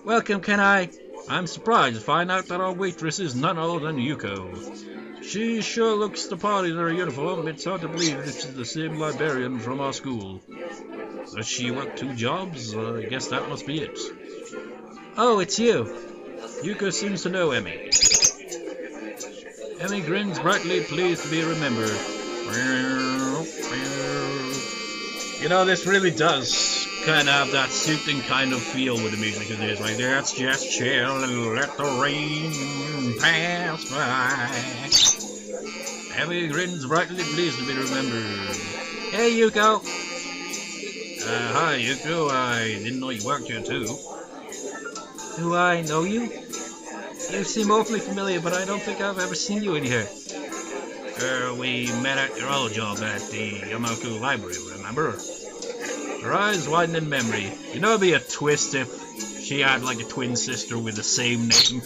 Welcome, Kenai. I'm surprised to find out that our waitress is none other than Yuko. She sure looks the part in her uniform. It's hard to believe this is the same librarian from our school. Does she work two jobs? I guess that must be it. Oh, it's you. Yuko seems to know Emmy. Emmy grins brightly, pleased to be remembered. You know, this really does kind of have that soothing kind of feel with the music. It is like, let's just chill and let the rain pass by. Emmy grins brightly, pleased to be remembered. Hey, Yuko. Hi, Yuko. I didn't know you worked here, too. Do I know you? You seem awfully familiar, but I don't think I've ever seen you in here. We met at your old job at the Yamaku Library, remember? Her eyes widen in memory. You know, it'd be a twist if she had like a twin sister with the same name.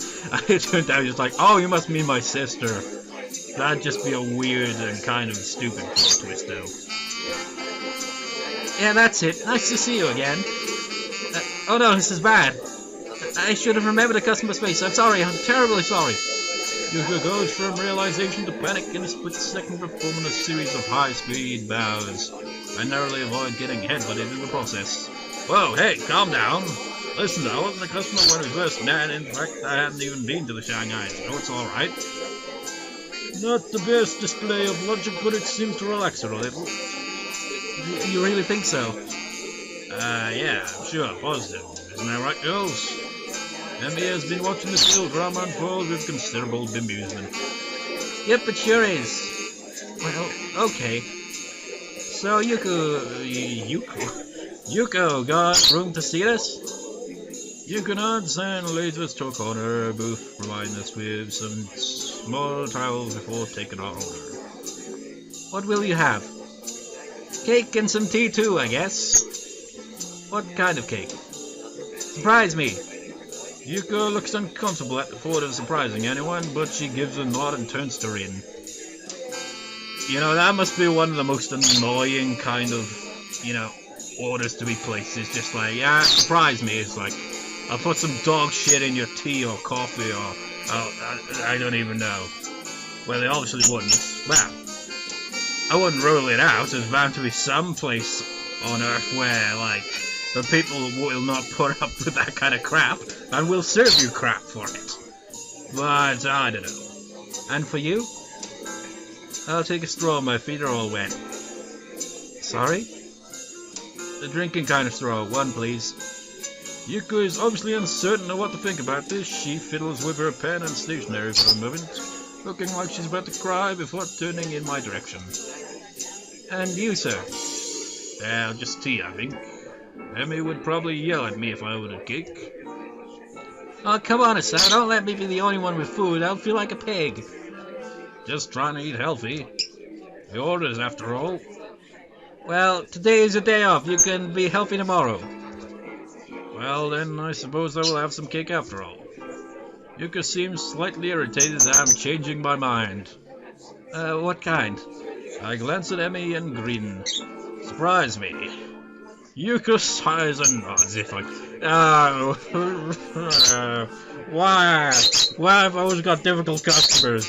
It turned out just like, oh, you must mean my sister. That'd just be a weird and kind of stupid plot twist, though. Yeah, that's it. Nice to see you again. Oh no, this is bad. I should have remembered the customer space. I'm sorry. I'm terribly sorry. Yuko goes from realization to panic in a split second, performing a series of high-speed bows. I narrowly avoid getting headbutted in the process. Whoa, hey, calm down. Listen, I wasn't a customer when we first met. In fact, I hadn't even been to the Shanghai, so it's alright. Not the best display of logic, but it seems to relax her a little. You really think so? Yeah, I'm sure, positive. Isn't that right, girls? Emmy has been watching the still drama unfold with considerable bemusement. Yep, it sure is. Well, okay. So, Yuko got room to seat us? Yuko nods and leads us to a corner booth, providing us with some small towels before taking our order. What will you have? Cake and some tea too, I guess. What kind of cake? Surprise me. Yuko looks uncomfortable at the thought of surprising anyone, but she gives a nod and turns to Rin. You know, that must be one of the most annoying kind of, orders to be placed. It's just like, yeah, surprise me. It's like, I'll put some dog shit in your tea or coffee or, I don't even know. Well, they obviously wouldn't. Well, I wouldn't rule it out. There's bound to be some place on Earth where, like, the people will not put up with that kind of crap, and will serve you crap for it. But, I don't know. And for you? I'll take a straw, my feet are all wet. Sorry? The drinking kind of straw, one please. Yuko is obviously uncertain of what to think about this. She fiddles with her pen and stationery for a moment, looking like she's about to cry before turning in my direction. And you, sir? Just tea, I think. Emmy would probably yell at me if I ordered cake. Oh, come on, sir. Don't let me be the only one with food. I'll feel like a pig. Just trying to eat healthy. The orders, after all. Well, today is a day off. You can be healthy tomorrow. Well, then, I suppose I will have some cake after all. Yuka seems slightly irritated that I'm changing my mind. What kind? I glance at Emmy and grin. Surprise me. Yuko sighs and nods if I... Why have I always got difficult customers?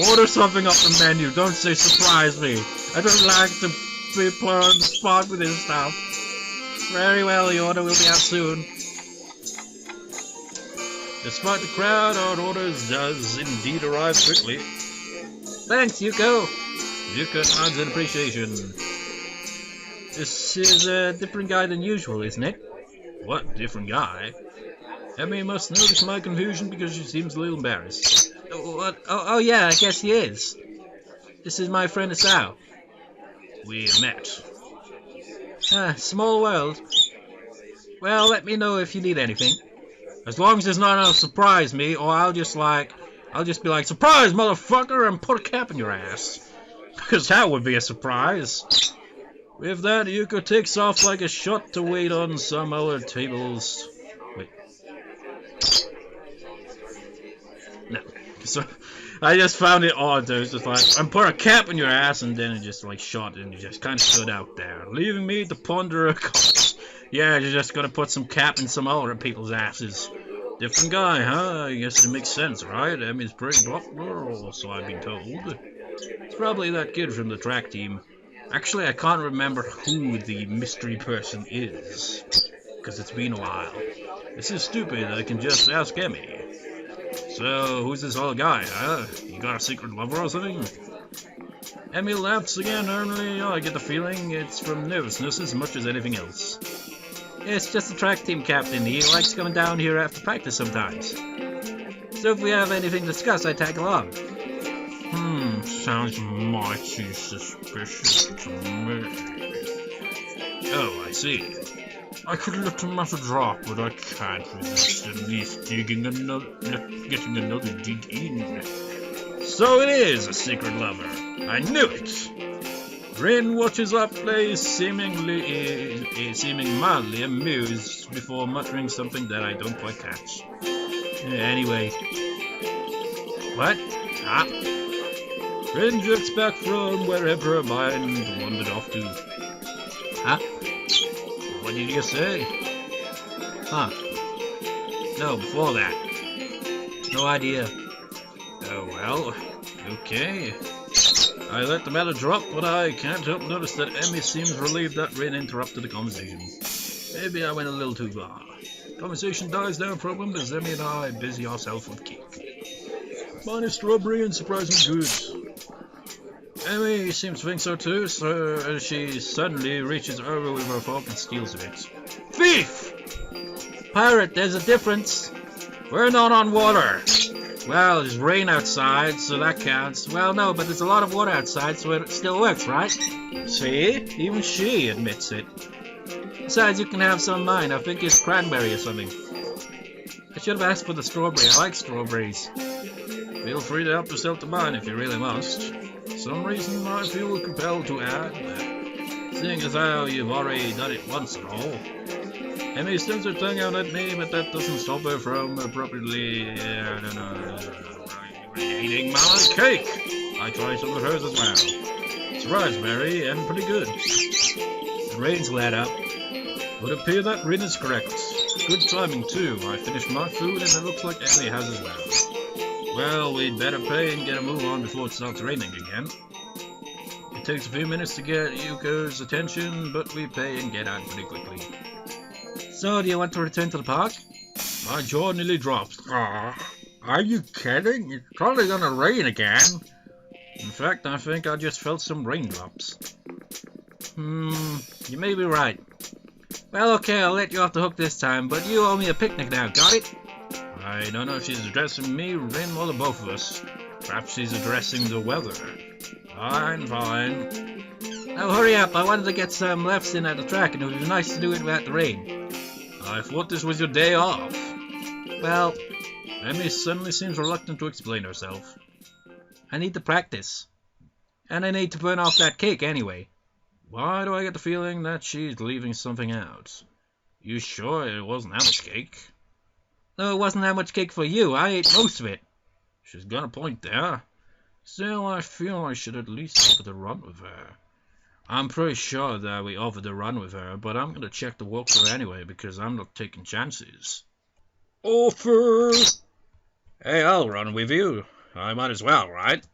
Order something off the menu, don't say surprise me. I don't like to be put on the spot with this stuff. Very well, the order will be out soon. Despite the crowd, our orders does indeed arrive quickly. Thanks, Yuko. Yuko nods in appreciation. This is a different guy than usual, isn't it? What different guy? Emmy must notice my confusion because she seems a little embarrassed. What? Oh yeah, I guess he is. This is my friend Asao. We met. Small world. Well, let me know if you need anything. As long as there's not enough surprise me, or I'll just be like, surprise, motherfucker, and put a cap in your ass. Because that would be a surprise. With that, Yuko takes off like a shot to wait on some other tables. Wait. No. So, I just found it odd. It was just like, and put a cap in your ass, and then it just like shot, and it just kind of stood out there, leaving me to ponder a Yeah, you're just gonna put some cap in some other people's asses. Different guy, huh? I guess it makes sense, right? Emmy's pretty popular, or so I've been told. It's probably that kid from the track team. Actually, I can't remember who the mystery person is, because it's been a while. This is stupid, I can just ask Emmy. So, who's this old guy, huh? You got a secret lover or something? Emmy laughs again, normally. I get the feeling it's from nervousness as much as anything else. It's just the track team captain. He likes coming down here after practice sometimes. So if we have anything to discuss, I tag along. Sounds mighty suspicious to me. Oh, I see. I could let the matter drop, but I can't resist at least getting another dig in. So it is a secret lover. I knew it. Rin watches our play, seeming mildly amused before muttering something that I don't quite catch. Anyway. What? Ah. Rin drifts back from wherever her mind wandered off to. Huh? What did you say? Huh? No, before that. No idea. Oh well. Okay. I let the matter drop, but I can't help notice that Emmy seems relieved that Rin interrupted the conversation. Maybe I went a little too far. Conversation dies down for a moment as Emmy and I busy ourselves with cake. Minus strawberry and surprising good. Emmy seems to think so too, so she suddenly reaches over with her fork and steals it. Thief! Pirate, there's a difference. We're not on water. Well, there's rain outside, so that counts. Well, no, but there's a lot of water outside, so it still works, right? See? Even she admits it. Besides, you can have some of mine. I think it's cranberry or something. I should have asked for the strawberry. I like strawberries. Feel free to help yourself to mine if you really must. For some reason, I feel compelled to add, seeing as how you've already done it once and all. Emmy sends her tongue out at me, but that doesn't stop her from appropriately, eating my cake. I try some of hers as well. It's raspberry and pretty good. The rain's let up. Would appear that Rin is correct. Good timing too. I finished my food and it looks like Emmy has as well. Well, we'd better pay and get a move on before it starts raining again. It takes a few minutes to get Yuko's attention, but we pay and get out pretty quickly. So, do you want to return to the park? My jaw nearly drops. Are you kidding? It's probably gonna rain again. In fact, I think I just felt some raindrops. You may be right. Well, okay, I'll let you off the hook this time, but you owe me a picnic now, got it? I don't know if she's addressing me, Rin, or the both of us. Perhaps she's addressing the weather. Fine. Now hurry up, I wanted to get some lefts in at the track, and it would be nice to do it without the rain. I thought this was your day off. Well, Emmy suddenly seems reluctant to explain herself. I need to practice. And I need to burn off that cake anyway. Why do I get the feeling that she's leaving something out? You sure it wasn't that much cake? No, it wasn't that much cake for you. I ate most of it. She's got a point there. Still, I feel I should at least offer to run with her. I'm pretty sure that we offered to run with her, but I'm gonna check the walkthrough anyway because I'm not taking chances. Offer! Hey, I'll run with you. I might as well, right?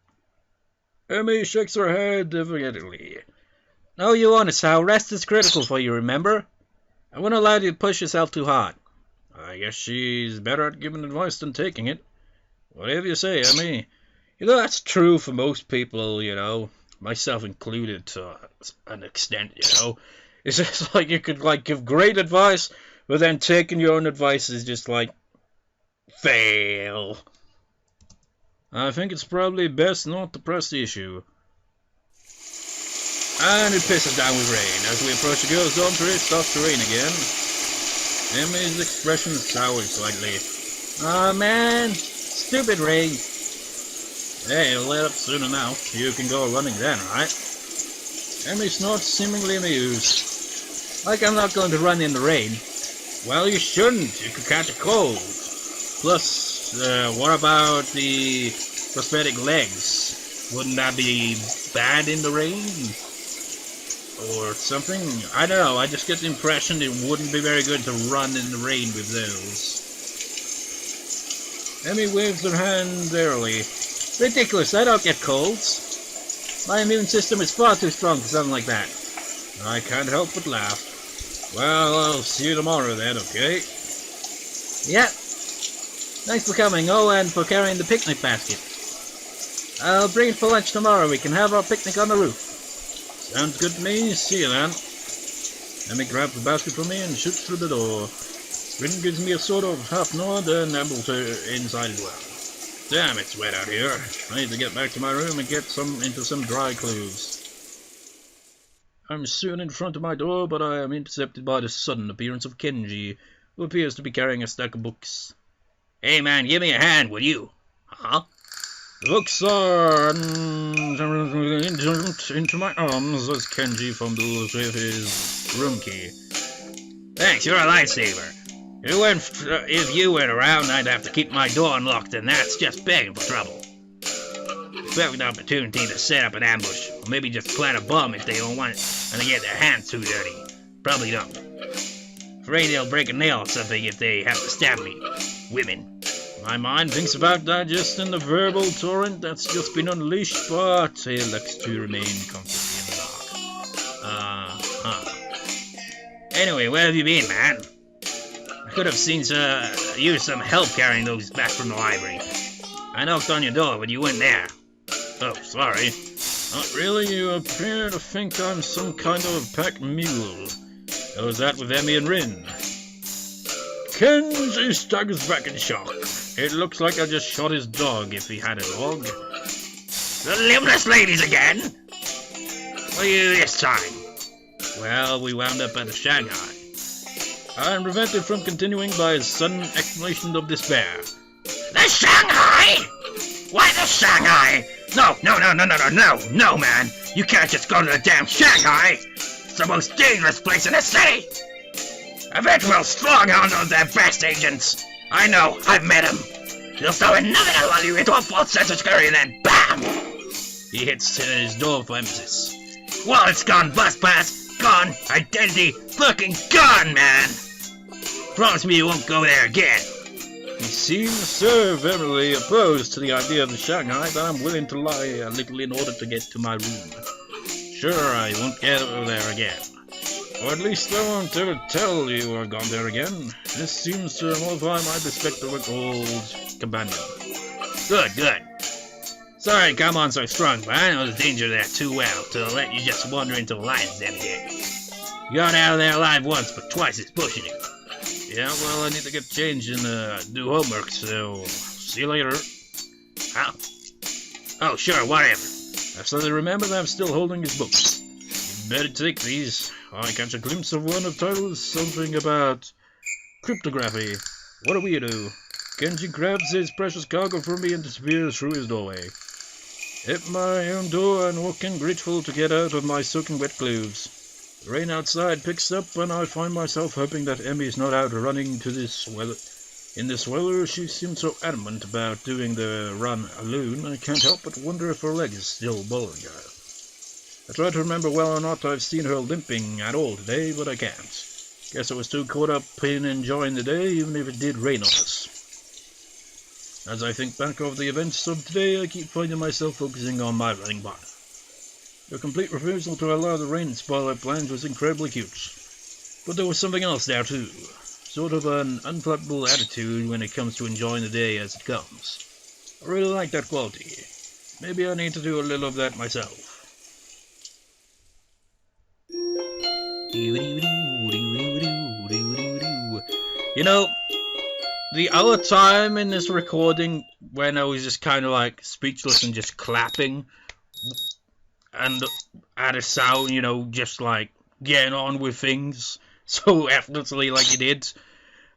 Emmy shakes her head defiantly. No, you won't, Sal. Rest is critical for you, remember? I wouldn't allow you to push yourself too hard. I guess she's better at giving advice than taking it. Whatever you say, Emmy. That's true for most people, myself included to an extent, It's just like you could, give great advice, but then taking your own advice is just, fail. I think it's probably best not to press the issue. And it pisses down with rain. As we approach the girls' dormitory, it starts to rain again. Emmy's expression sours slightly. Aw, man. Stupid rain. Hey, it'll let up soon enough. You can go running then, right? Emmy snorts, seemingly amused. Like I'm not going to run in the rain. Well, you shouldn't. You could catch a cold. Plus, what about the prosthetic legs? Wouldn't that be bad in the rain? or something. I don't know, I just get the impression it wouldn't be very good to run in the rain with those. Emmy waves her hand airily. Ridiculous, I don't get colds. My immune system is far too strong for something like that. I can't help but laugh. Well, I'll see you tomorrow then, okay? Yeah. Thanks for coming, oh, and for carrying the picnic basket. I'll bring it for lunch tomorrow. We can have our picnic on the roof. Sounds good to me. See you then. Emmy grabs the basket from me and shoots through the door. Grin gives me a sort of half nod and ambles her inside as well. Damn, it's wet out here. I need to get back to my room and get into some dry clothes. I'm soon in front of my door, but I am intercepted by the sudden appearance of Kenji, who appears to be carrying a stack of books. Hey man, give me a hand, will you? Huh? The books are into my arms as Kenji fumbles with his room key. Thanks, you're a lifesaver. If you weren't around, I'd have to keep my door unlocked, and that's just begging for trouble. Perfect opportunity to set up an ambush, or maybe just plant a bomb if they don't want it, and they get their hands too dirty. Probably don't. Afraid they'll break a nail or something if they have to stab me. Women. My mind thinks about digesting the verbal torrent that's just been unleashed, but it elects to remain comfortably in the dark. Anyway, where have you been, man? I could have used some help carrying those back from the library. I knocked on your door, but you weren't there. Oh, sorry. Not really, you appear to think I'm some kind of a pack mule. How was that with Emmy and Rin? Kenji staggers back in shock. It looks like I just shot his dog if he had a dog. The limbless ladies again? What are you this time? Well, we wound up at the Shanghai. I am prevented from continuing by his sudden exclamation of despair. The Shanghai? Why the Shanghai? No, man. You can't just go to the damn Shanghai. It's the most dangerous place in the city. I bet we'll strong on those their best agents. I know, I've met him. He'll throw another lull you into a false sense of security and then BAM! He hits his door for emphasis. Wallet's gone, bus pass, gone, identity, fucking gone, man! Promise me you won't go there again. He seems so vehemently opposed to the idea of the Shanghai that I'm willing to lie a little in order to get to my room. Sure, I won't get over there again. Or at least I won't ever tell you I've gone there again. This seems to mollify my respect of an old companion. Good. Sorry to come on so strong, but I know the danger there too well to let you just wander into the lion's den again. You got out of there alive once, but twice is pushing it. Yeah, well, I need to get changed and do homework, so see you later. Huh? Oh, sure, whatever. I suddenly remember that I'm still holding his books. You'd better take these. I catch a glimpse of one of titles, something about cryptography. What a weirdo. Kenji grabs his precious cargo from me and disappears through his doorway. At my own door and walk in grateful to get out of my soaking wet clothes. The rain outside picks up and I find myself hoping that Emmy is not out running to this weather. In this weather, she seems so adamant about doing the run alone, I can't help but wonder if her leg is still bothering her. I try to remember whether or not I've seen her limping at all today, but I can't. Guess I was too caught up in enjoying the day, even if it did rain on us. As I think back over the events of today, I keep finding myself focusing on my running partner. Her complete refusal to allow the rain to spoil her plans was incredibly cute. But there was something else there too. Sort of an unflappable attitude when it comes to enjoying the day as it comes. I really like that quality. Maybe I need to do a little of that myself. You know, the other time in this recording when I was just kind of like speechless and just clapping and at a sound, you know, just like getting on with things so effortlessly like you did.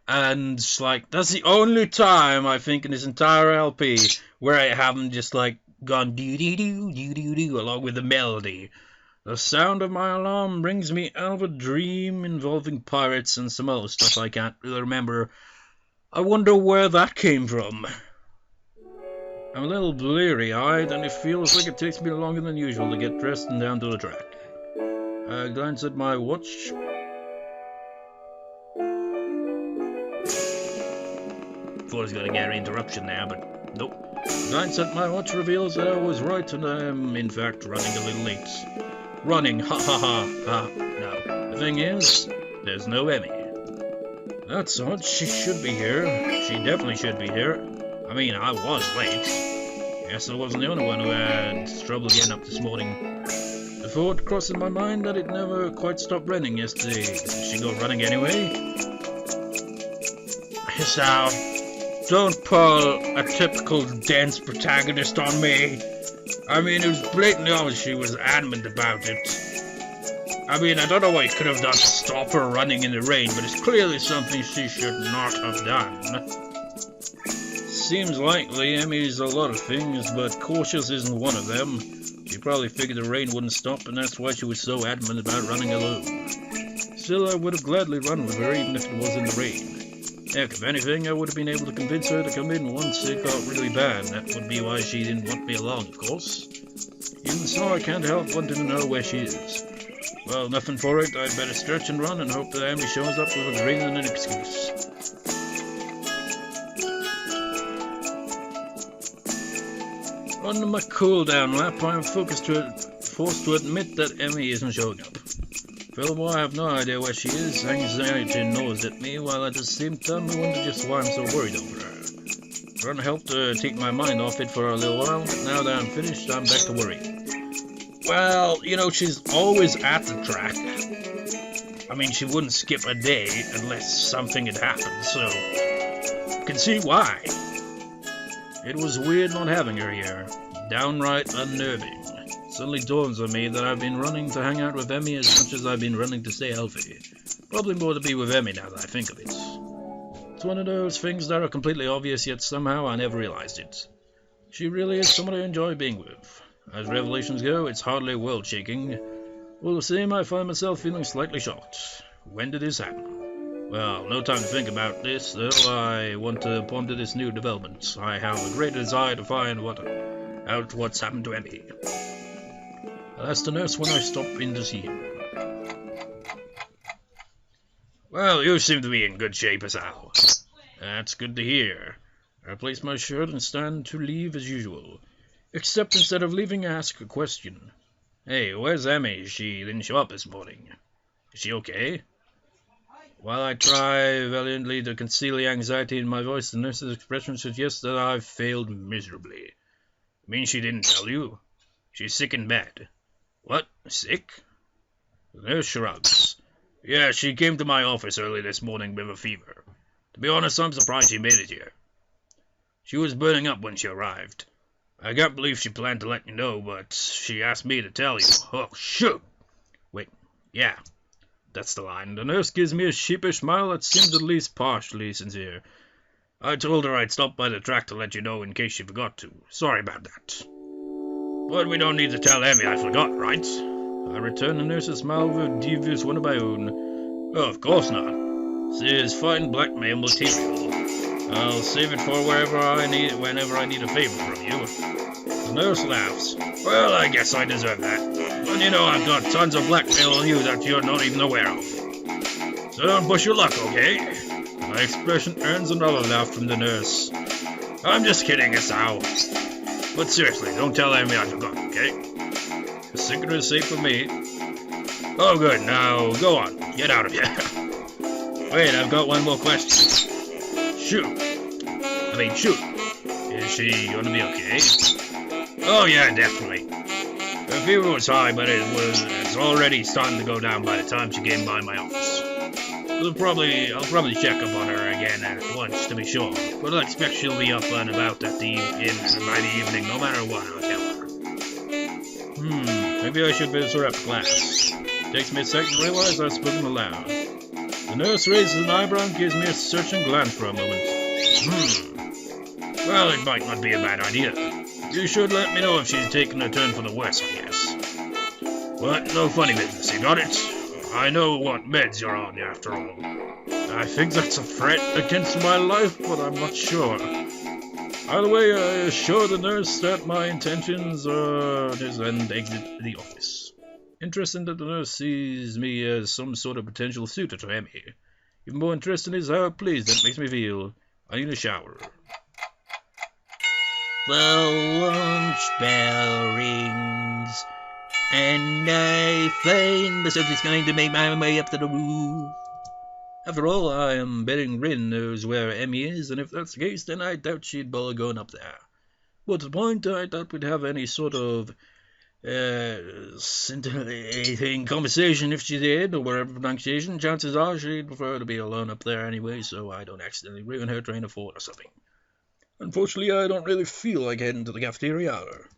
And like, that's the only time I think in this entire LP where I haven't just like gone doo-doo-doo along with the melody. The sound of my alarm brings me out of a dream involving pirates and some other stuff I can't really remember. I wonder where that came from. I'm a little bleary-eyed and it feels like it takes me longer than usual to get dressed and down to the track. I glance at my watch. Thought I was going to get an interruption there, but nope. Glance at my watch reveals that I was right, and I am, in fact, running a little late. Running, ha ha ha ha. Now, the thing is, there's no Emmy. That's odd, she should be here. She definitely should be here. I mean, I was late. Guess I wasn't the only one who had trouble getting up this morning. The thought crossed my mind that it never quite stopped raining yesterday. Did she go running anyway? So, don't pull a typical dance protagonist on me. I mean, it was blatantly obvious she was adamant about it. I mean, I don't know what you could have done to stop her running in the rain, but it's clearly something she should not have done. Seems likely Emmy's a lot of things, but cautious isn't one of them. She probably figured the rain wouldn't stop, and that's why she was so adamant about running alone. Still, I would have gladly run with her, even if it was in the rain. Heck, if anything, I would have been able to convince her to come in once it got really bad. That would be why she didn't want me along, of course. Even so, I can't help wanting to know where she is. Well, nothing for it. I'd better stretch and run and hope that Emmy shows up with a reason and an excuse. On my cool-down lap, I am forced to admit that Emmy isn't showing up. Furthermore, I have no idea where she is. Anxiety gnaws at me, while at the same time I wonder just why I'm so worried over her. Trying to help to take my mind off it for a little while, but now that I'm finished, I'm back to worrying. Well, you know, she's always at the track. I mean, she wouldn't skip a day unless something had happened, so you can see why. It was weird not having her here. Downright unnerving. Suddenly dawns on me that I've been running to hang out with Emmy as much as I've been running to stay healthy. Probably more to be with Emmy now that I think of it. It's one of those things that are completely obvious, yet somehow I never realized it. She really is someone I enjoy being with. As revelations go, it's hardly world-shaking. All the same, I find myself feeling slightly shocked. When did this happen? Well, no time to think about this, though. I want to ponder this new development. I have a great desire to find out what's happened to Emmy. I'll ask the nurse when I stop in to see him. Well, you seem to be in good shape, Asao. That's good to hear. I place my shirt and stand to leave as usual. Except instead of leaving, I ask a question. Hey, where's Emmy? She didn't show up this morning. Is she okay? While I try valiantly to conceal the anxiety in my voice, the nurse's expression suggests that I've failed miserably. Means she didn't tell you? She's sick in bed. What? Sick? The nurse shrugs. Yeah, she came to my office early this morning with a fever. To be honest, I'm surprised she made it here. She was burning up when she arrived. I can't believe she planned to let you know, but she asked me to tell you. Oh, shoot! Wait, yeah, that's the line. The nurse gives me a sheepish smile that seems at least partially sincere. I told her I'd stop by the track to let you know in case she forgot to. Sorry about that. But we don't need to tell Emmy I forgot, right? I return the nurse's smile with a devious one of my own. Oh, of course not. She is fine blackmail material. I'll save it for whenever I need a favor from you. The nurse laughs. Well, I guess I deserve that. But you know I've got tons of blackmail on you that you're not even aware of. So don't push your luck, okay? My expression earns another laugh from the nurse. I'm just kidding, Asao. But seriously, don't tell Emmy I forgot, okay? The secret is safe with me. Oh good, now go on, get out of here. Wait, I've got one more question. Shoot. Is she gonna be okay? Oh yeah, definitely. Her fever was high, but it's already starting to go down by the time she came by my office. I'll probably check up on her again at lunch to be sure, but I expect she'll be up and about by the evening, no matter what I'll tell her. Maybe I should visit her after class. Takes me a second to realize I've spoken aloud. The nurse raises an eyebrow and gives me a searching glance for a moment. Well, it might not be a bad idea. You should let me know if she's taken a turn for the worse, I guess. But no funny business, you got it? I know what meds you're on, after all. I think that's a threat against my life, but I'm not sure. Either way, I assure the nurse that my intentions are and exit the office. Interesting that the nurse sees me as some sort of potential suitor to Emmy. Even more interesting is how pleased that makes me feel. I need a shower. The lunch bell rings, and I find myself just going to make my way up to the roof. After all, I am betting Rin knows where Emmy is, and if that's the case, then I doubt she'd bother going up there. What's the point? I doubt we'd have any sort of scintillating conversation if she did, or whatever pronunciation. Chances are she'd prefer to be alone up there anyway, so I don't accidentally ruin her train of thought or something. Unfortunately, I don't really feel like heading to the cafeteria either.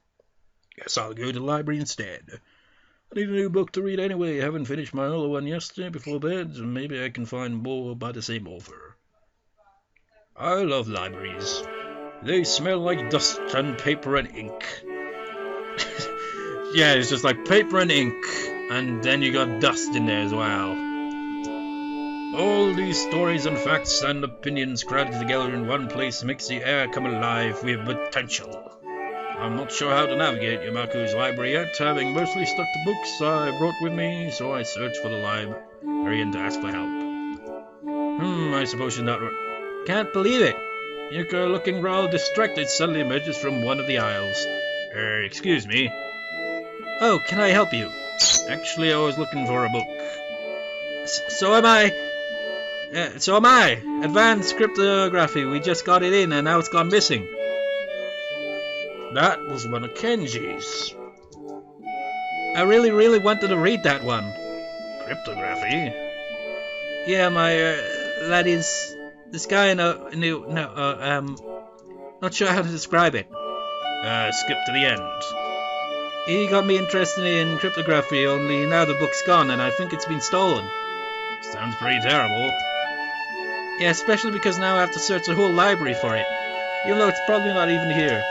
Guess I'll go to the library instead. I need a new book to read anyway. I haven't finished my other one yesterday before bed, so maybe I can find more by the same author. I love libraries. They smell like dust and paper and ink. Yeah, it's just like paper and ink, and then you got dust in there as well. All these stories and facts and opinions crowded together in one place makes the air come alive with potential. I'm not sure how to navigate Yamaku's library yet, having mostly stuck to books I brought with me, so I search for the librarian to ask for help. I suppose she's not... Can't believe it! Yuka, looking rather distracted, suddenly emerges from one of the aisles. Excuse me. Oh, can I help you? Actually, I was looking for a book. So am I. Advanced cryptography. We just got it in, and now it's gone missing. That was one of Kenji's. I really wanted to read that one. Cryptography? Yeah, that is... This guy not sure how to describe it. Skip to the end. He got me interested in cryptography, only now the book's gone, and I think it's been stolen. Sounds pretty terrible. Yeah, especially because now I have to search the whole library for it, even though it's probably not even here.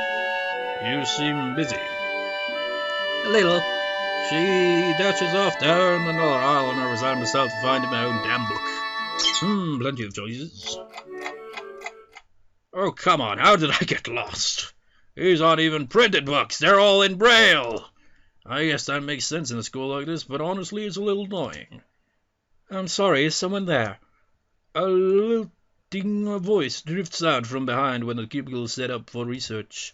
You seem busy. A little. She dashes off down another aisle, and I resign myself to finding my own damn book. Plenty of choices. Oh, come on, how did I get lost? These aren't even printed books, they're all in Braille. I guess that makes sense in a school like this, but honestly it's a little annoying. I'm sorry, is someone there? A lilting voice drifts out from behind when the cubicle is set up for research.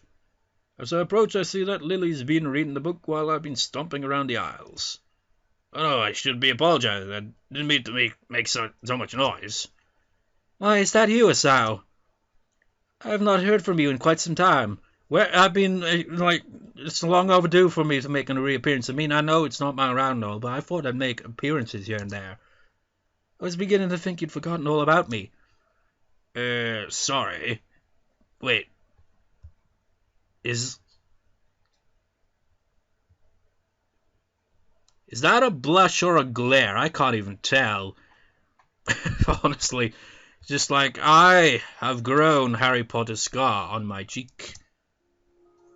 As I approach, I see that Lily's been reading the book while I've been stomping around the aisles. Oh no, I should be apologizing. I didn't mean to make so much noise. Why, is that you, Asao? I have not heard from you in quite some time. Where I've been, it's long overdue for me to make a reappearance. I mean, I know it's not my round all, but I thought I'd make appearances here and there. I was beginning to think you'd forgotten all about me. Sorry. Wait. Is that a blush or a glare? I can't even tell. Honestly, just like I have grown Harry Potter's scar on my cheek.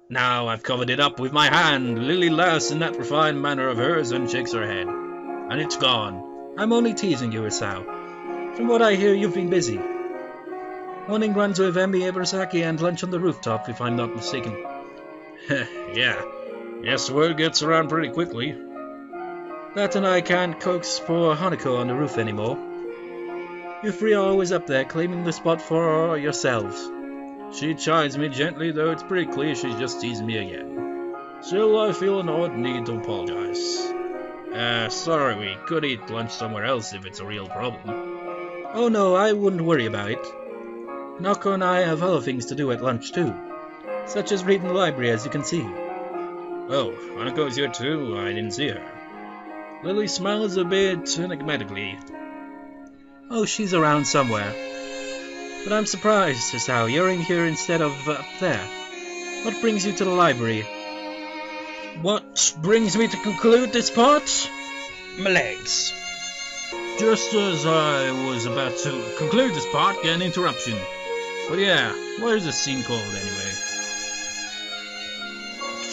Now I've covered it up with my hand. Lily laughs in that refined manner of hers and shakes her head. And it's gone. I'm only teasing you, Asao. From what I hear, you've been busy. Morning runs with Emmy Ibarasaki and lunch on the rooftop, if I'm not mistaken. Yeah. Yes, word gets around pretty quickly. That and I can't coax poor Hanako on the roof anymore. You three are always up there, claiming the spot for yourselves. She chides me gently, though it's pretty clear she's just teasing me again. Still, I feel an odd need to apologize. Sorry, we could eat lunch somewhere else if it's a real problem. Oh no, I wouldn't worry about it. Nako and I have other things to do at lunch too, such as reading the library, as you can see. Oh, Hanako's here too. I didn't see her. Lily smiles a bit enigmatically. Oh, she's around somewhere. But I'm surprised, Asao, you're in here instead of up there. What brings you to the library? What brings me to conclude this part? My legs. Just as I was about to conclude this part, get an interruption. But yeah, what is this scene called anyway?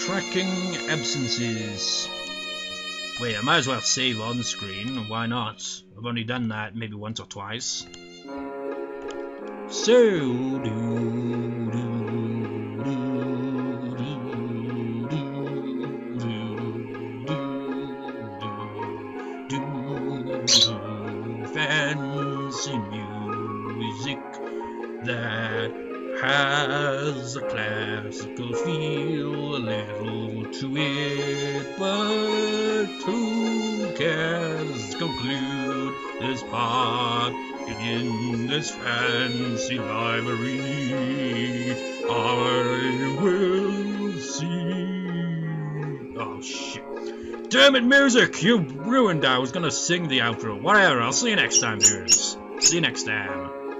Tracking absences. Wait, I might as well save on screen. Why not? I've only done that maybe once or twice. So, that has a classical feel, a little to it, but who cares? Conclude this part in this fancy library. I will see. Oh shit. Damn it, music! You ruined it. I was gonna sing the outro. Whatever, I'll see you next time, viewers. See you next time.